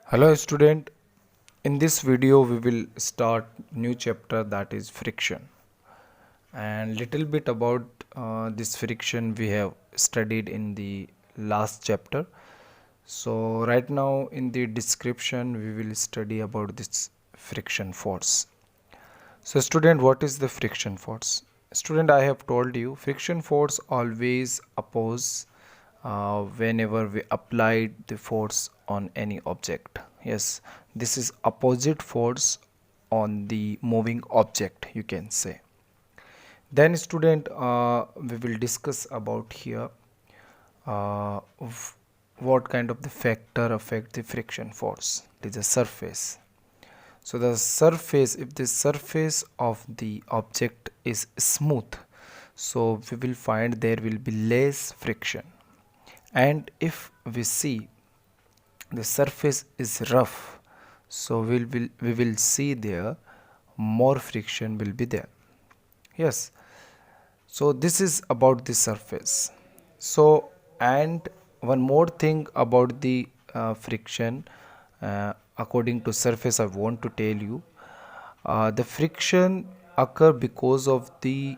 Hello student, in this video we will start new chapter, that is friction, and little bit about this friction we have studied in the last chapter. So right now in the description we will study about this friction force. So student, what is the friction force? Student, I have told you friction force always oppose whenever we apply the force on any object. Yes, this is opposite force on the moving object, you can say. Then student, we will discuss about here what kind of the factor affect the friction force. It is a surface. So the surface, if the surface of the object is smooth, so we will find there will be less friction. And if we see the surface is rough, so we will see there more friction will be there. Yes, so this is about the surface. So, and one more thing about the friction, according to surface I want to tell you, the friction occur because of the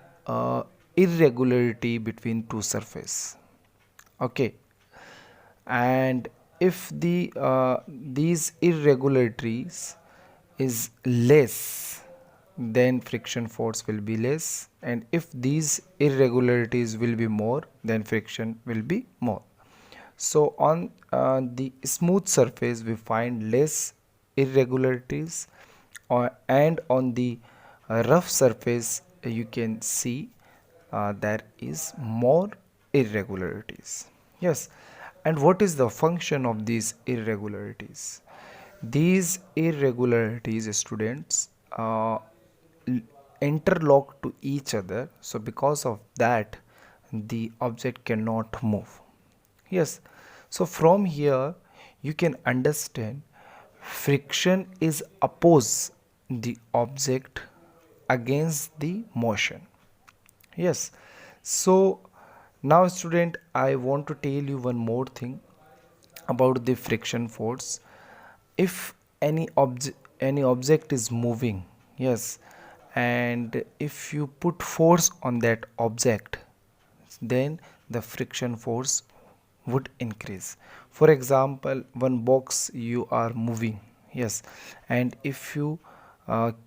irregularity between two surface. Okay, and if these irregularities is less, then friction force will be less, and if these irregularities will be more, then friction will be more. So on the smooth surface we find less irregularities, and on the rough surface you can see there is more irregularities. Yes, and what is the function of these irregularities? These irregularities, students, interlock to each other, so because of that the object cannot move. Yes, so from here you can understand friction is oppose the object against the motion. Yes, so now student, I want to tell you one more thing about the friction force. If any object is moving, yes, and if you put force on that object, then the friction force would increase. For example, one box you are moving, yes, and if you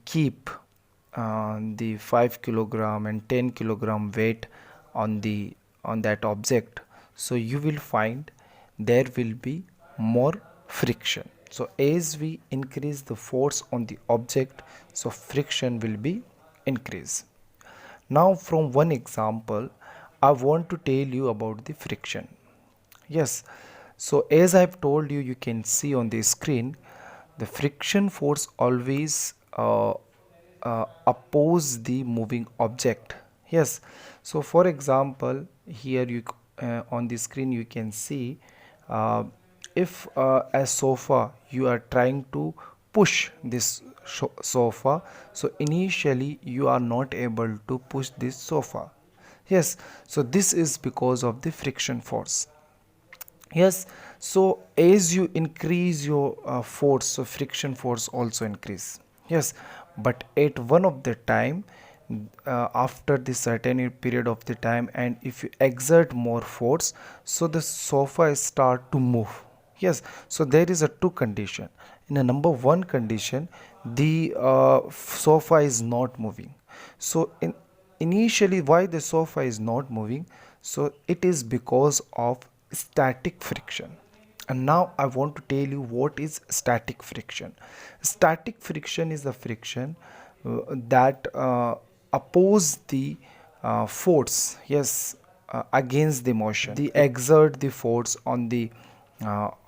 keep the 5 kilogram and 10 kilogram weight on the on that object, so you will find there will be more friction. So as we increase the force on the object, so friction will be increased. Now from one example I want to tell you about the friction. Yes, so as I've told you, you can see on the screen the friction force always oppose the moving object. Yes, so for example here you on the screen you can see uh, if a sofa you are trying to push this sofa, so initially you are not able to push this sofa. Yes, so this is because of the friction force. Yes, so as you increase your force, so friction force also increase. Yes, but at one of the time, after the certain period of the time, and if you exert more force, so the sofa start to move. Yes, so there is a two condition. In a number one condition, the sofa is not moving. So initially why the sofa is not moving, so it is because of static friction. And now I want to tell you what is static friction. Static friction is the friction that oppose the force, yes, against the motion, the exert the force on the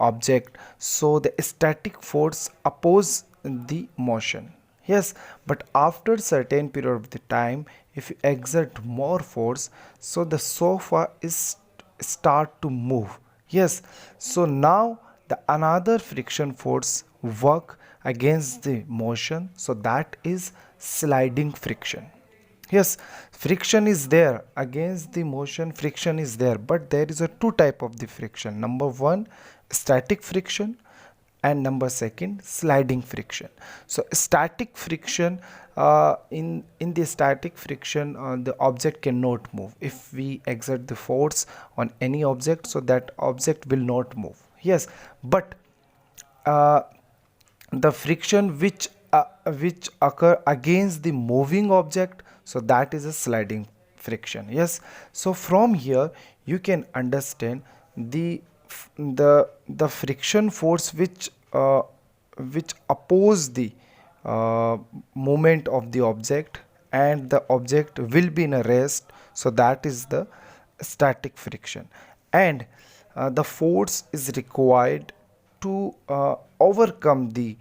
object. So the static force oppose the motion. Yes, but after certain period of the time, if you exert more force, so the sofa is start to move. Yes, so now the another friction force work against the motion, so that is sliding friction. Yes, friction is there against the motion, friction is there, but there is a two type of the friction. Number one, static friction, and number second, sliding friction. So static friction, in the static friction, the object cannot move. If we exert the force on any object, so that object will not move. Yes, but uh, the friction which occur against the moving object, so that is a sliding friction. Yes, so from here you can understand the friction force which oppose the uh, movement of the object, and the object will be in a rest, so that is the static friction. And the force is required to overcome the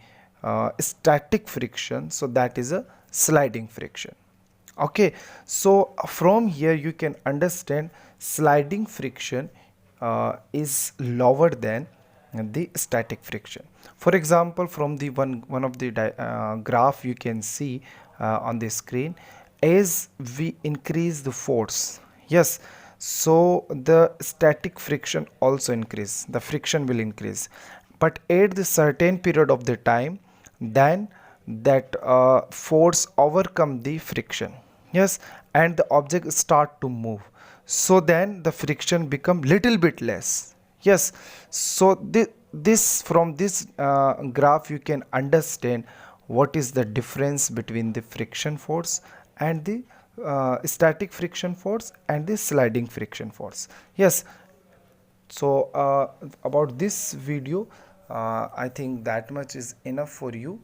static friction, so that is a sliding friction. Okay, so from here you can understand sliding friction is lower than the static friction. For example, from the one of the graph you can see on the screen, as we increase the force, yes, so the static friction also increase, the friction will increase, but at the certain period of the time, then that force overcome the friction. Yes, and the object start to move, so then the friction become little bit less. Yes, so this from this graph you can understand what is the difference between the friction force and the static friction force and the sliding friction force. Yes, so about this video, I think that much is enough for you.